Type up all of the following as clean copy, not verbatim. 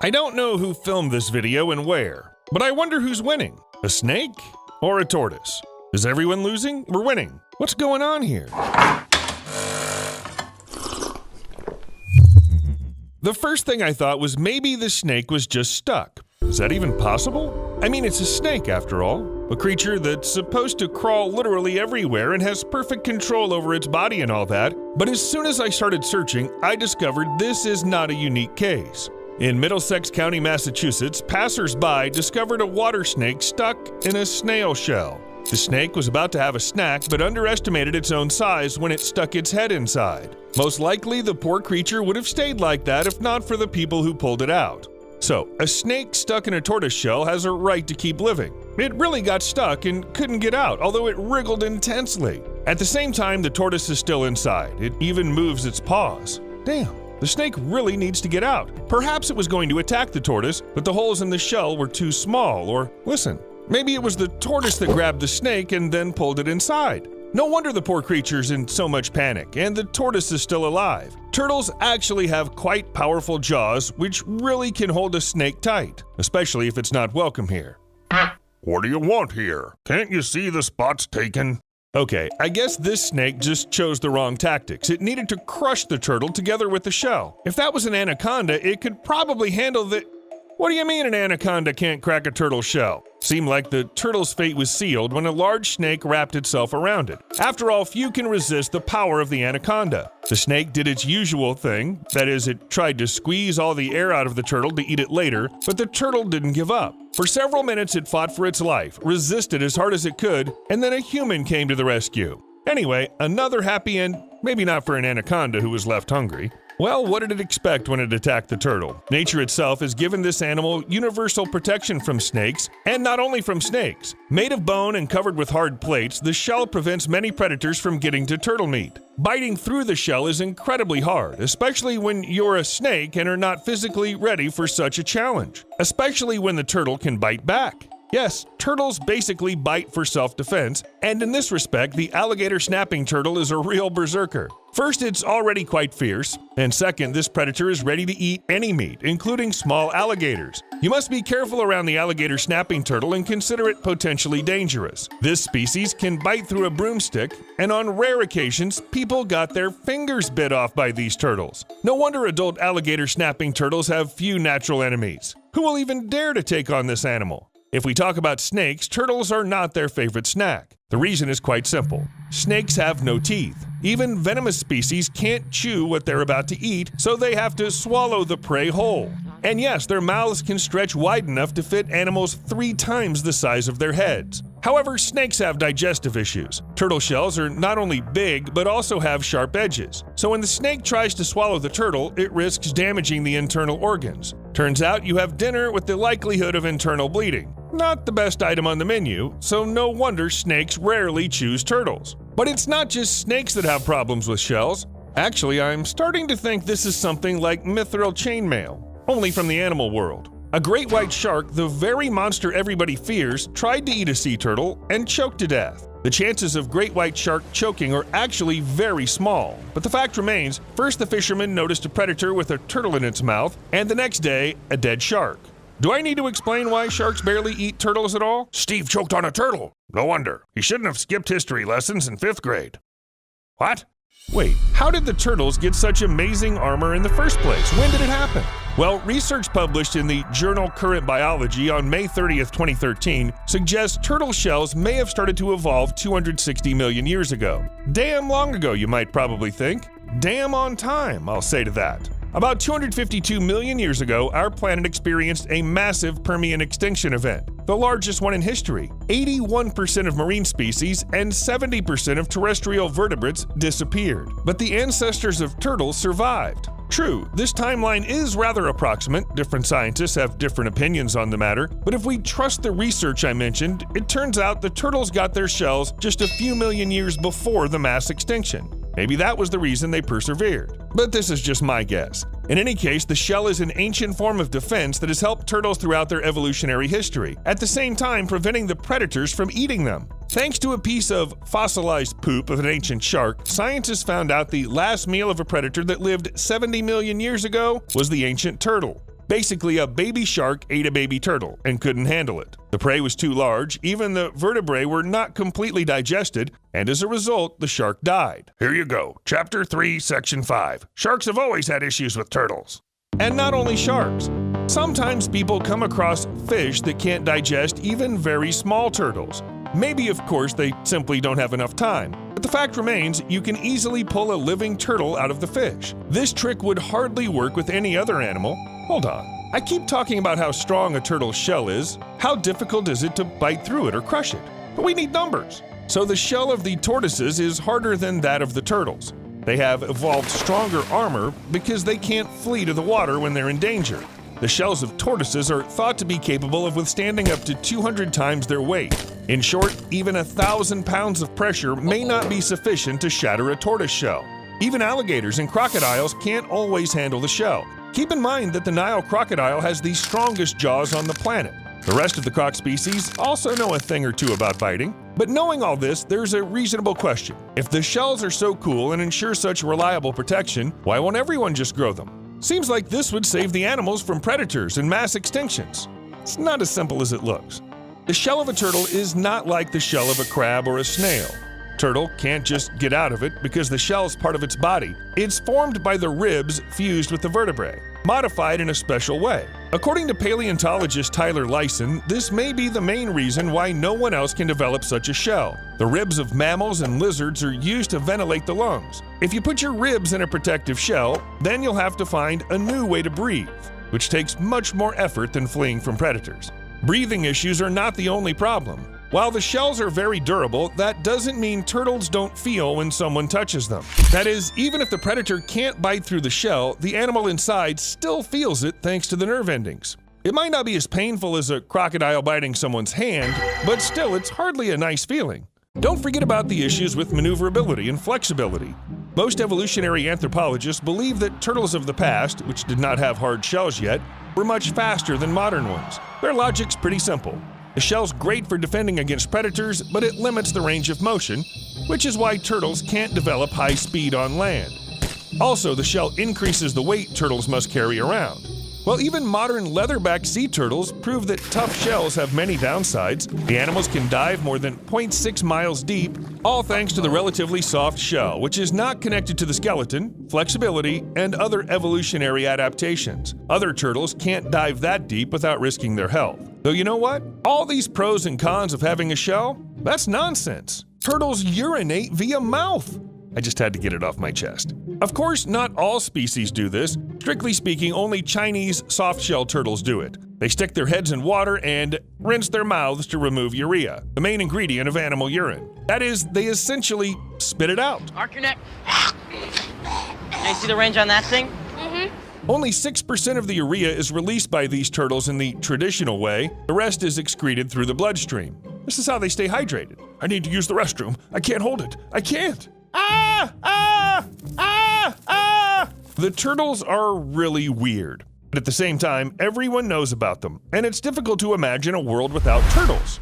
I don't know who filmed this video and where, but I wonder who's winning, a snake or a tortoise? Is everyone losing or winning? What's going on here? The first thing I thought was maybe the snake was just stuck. Is that even possible? I mean, it's a snake after all, a creature that's supposed to crawl literally everywhere and has perfect control over its body and all that, but as soon as I started searching, I discovered this is not a unique case. In Middlesex County, Massachusetts, passers-by discovered a water snake stuck in a snail shell. The snake was about to have a snack but underestimated its own size when it stuck its head inside. Most likely, the poor creature would have stayed like that if not for the people who pulled it out. So, a snake stuck in a tortoise shell has a right to keep living. It really got stuck and couldn't get out, although it wriggled intensely. At the same time, the tortoise is still inside. It even moves its paws. Damn. The snake really needs to get out. Perhaps it was going to attack the tortoise, but the holes in the shell were too small, or listen, maybe it was the tortoise that grabbed the snake and then pulled it inside. No wonder the poor creature's in so much panic, and the tortoise is still alive. Turtles actually have quite powerful jaws, which really can hold a snake tight, especially if it's not welcome here. What do you want here? Can't you see the spot's taken? Okay, I guess this snake just chose the wrong tactics. It needed to crush the turtle together with the shell. If that was an anaconda, it could probably handle the… What do you mean an anaconda can't crack a turtle's shell? Seemed like the turtle's fate was sealed when a large snake wrapped itself around it. After all, few can resist the power of the anaconda. The snake did its usual thing, that is, it tried to squeeze all the air out of the turtle to eat it later, but the turtle didn't give up. For several minutes it fought for its life, resisted as hard as it could, and then a human came to the rescue. Anyway, another happy end, maybe not for an anaconda who was left hungry. Well, what did it expect when it attacked the turtle? Nature itself has given this animal universal protection from snakes, and not only from snakes. Made of bone and covered with hard plates, the shell prevents many predators from getting to turtle meat. Biting through the shell is incredibly hard, especially when you're a snake and are not physically ready for such a challenge, especially when the turtle can bite back. Yes, turtles basically bite for self-defense, and in this respect, the alligator snapping turtle is a real berserker. First, it's already quite fierce, and second, this predator is ready to eat any meat, including small alligators. You must be careful around the alligator snapping turtle and consider it potentially dangerous. This species can bite through a broomstick, and on rare occasions, people got their fingers bit off by these turtles. No wonder adult alligator snapping turtles have few natural enemies. Who will even dare to take on this animal? If we talk about snakes, turtles are not their favorite snack. The reason is quite simple. Snakes have no teeth. Even venomous species can't chew what they're about to eat, so they have to swallow the prey whole. And yes, their mouths can stretch wide enough to fit animals 3 times the size of their heads. However, snakes have digestive issues. Turtle shells are not only big, but also have sharp edges. So when the snake tries to swallow the turtle, it risks damaging the internal organs. Turns out you have dinner with the likelihood of internal bleeding. Not the best item on the menu, so no wonder snakes rarely choose turtles. But it's not just snakes that have problems with shells. Actually, I'm starting to think this is something like mithril chainmail, only from the animal world. A great white shark, the very monster everybody fears, tried to eat a sea turtle and choked to death. The chances of great white shark choking are actually very small, but the fact remains, first the fisherman noticed a predator with a turtle in its mouth, and the next day, a dead shark. Do I need to explain why sharks barely eat turtles at all? Steve choked on a turtle. No wonder. He shouldn't have skipped history lessons in 5th grade. What? Wait, how did the turtles get such amazing armor in the first place? When did it happen? Well, research published in the journal Current Biology on May 30th, 2013 suggests turtle shells may have started to evolve 260 million years ago. Damn long ago, you might probably think. Damn on time, I'll say to that. About 252 million years ago, our planet experienced a massive Permian extinction event, the largest one in history. 81% of marine species and 70% of terrestrial vertebrates disappeared, but the ancestors of turtles survived. True, this timeline is rather approximate, different scientists have different opinions on the matter, but if we trust the research I mentioned, it turns out the turtles got their shells just a few million years before the mass extinction. Maybe that was the reason they persevered. But this is just my guess. In any case, the shell is an ancient form of defense that has helped turtles throughout their evolutionary history, at the same time preventing the predators from eating them. Thanks to a piece of fossilized poop of an ancient shark, scientists found out the last meal of a predator that lived 70 million years ago was the ancient turtle. Basically, a baby shark ate a baby turtle and couldn't handle it. The prey was too large, even the vertebrae were not completely digested, and as a result, the shark died. Here you go, Chapter 3, Section 5. Sharks have always had issues with turtles. And not only sharks. Sometimes people come across fish that can't digest even very small turtles. Maybe, of course, they simply don't have enough time. But the fact remains, you can easily pull a living turtle out of the fish. This trick would hardly work with any other animal. Hold on. I keep talking about how strong a turtle's shell is. How difficult is it to bite through it or crush it? But we need numbers. So the shell of the tortoises is harder than that of the turtles. They have evolved stronger armor because they can't flee to the water when they're in danger. The shells of tortoises are thought to be capable of withstanding up to 200 times their weight. In short, even 1,000 pounds of pressure may not be sufficient to shatter a tortoise shell. Even alligators and crocodiles can't always handle the shell. Keep in mind that the Nile crocodile has the strongest jaws on the planet. The rest of the croc species also know a thing or two about biting. But knowing all this, there's a reasonable question. If the shells are so cool and ensure such reliable protection, why won't everyone just grow them? Seems like this would save the animals from predators and mass extinctions. It's not as simple as it looks. The shell of a turtle is not like the shell of a crab or a snail. Turtle can't just get out of it because the shell is part of its body. It's formed by the ribs fused with the vertebrae, modified in a special way. According to paleontologist Tyler Lyson, this may be the main reason why no one else can develop such a shell. The ribs of mammals and lizards are used to ventilate the lungs. If you put your ribs in a protective shell, then you'll have to find a new way to breathe, which takes much more effort than fleeing from predators. Breathing issues are not the only problem. While the shells are very durable, that doesn't mean turtles don't feel when someone touches them. That is, even if the predator can't bite through the shell, the animal inside still feels it thanks to the nerve endings. It might not be as painful as a crocodile biting someone's hand, but still, it's hardly a nice feeling. Don't forget about the issues with maneuverability and flexibility. Most evolutionary anthropologists believe that turtles of the past, which did not have hard shells yet, were much faster than modern ones. Their logic's pretty simple. The shell's great for defending against predators, but it limits the range of motion, which is why turtles can't develop high speed on land. Also, the shell increases the weight turtles must carry around. While even modern leatherback sea turtles prove that tough shells have many downsides, the animals can dive more than 0.6 miles deep, all thanks to the relatively soft shell, which is not connected to the skeleton, flexibility, and other evolutionary adaptations. Other turtles can't dive that deep without risking their health. Though you know what? All these pros and cons of having a shell? That's nonsense. Turtles urinate via mouth. I just had to get it off my chest. Of course, not all species do this. Strictly speaking, only Chinese soft-shell turtles do it. They stick their heads in water and rinse their mouths to remove urea, the main ingredient of animal urine. That is, they essentially spit it out. Arc your neck. Can you see the range on that thing? Only 6% of the urea is released by these turtles in the traditional way. The rest is excreted through the bloodstream. This is how they stay hydrated. I need to use the restroom. I can't hold it. I can't. Ah! Ah! Ah! Ah! The turtles are really weird. But at the same time, everyone knows about them, and it's difficult to imagine a world without turtles.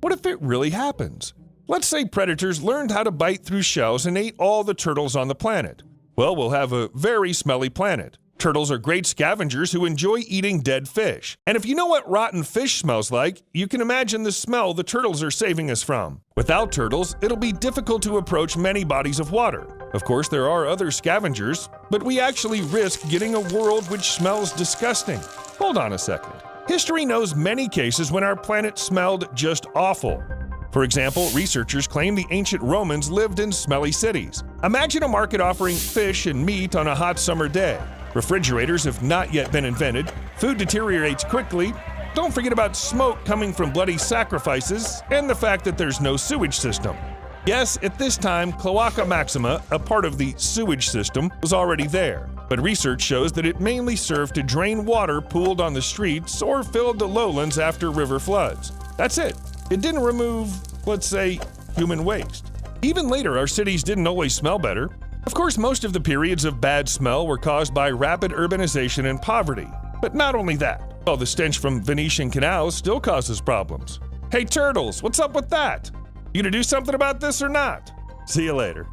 What if it really happens? Let's say predators learned how to bite through shells and ate all the turtles on the planet. Well, we'll have a very smelly planet. Turtles are great scavengers who enjoy eating dead fish. And if you know what rotten fish smells like, you can imagine the smell the turtles are saving us from. Without turtles, it'll be difficult to approach many bodies of water. Of course, there are other scavengers, but we actually risk getting a world which smells disgusting. Hold on a second. History knows many cases when our planet smelled just awful. For example, researchers claim the ancient Romans lived in smelly cities. Imagine a market offering fish and meat on a hot summer day. Refrigerators have not yet been invented. Food deteriorates quickly. Don't forget about smoke coming from bloody sacrifices and the fact that there's no sewage system. Yes, at this time, Cloaca Maxima, a part of the sewage system, was already there. But research shows that it mainly served to drain water pooled on the streets or filled the lowlands after river floods. That's it. It didn't remove, let's say, human waste. Even later, our cities didn't always smell better. Of course, most of the periods of bad smell were caused by rapid urbanization and poverty. But not only that. Well, the stench from Venetian canals still causes problems. Hey turtles, what's up with that? You gonna do something about this or not? See you later.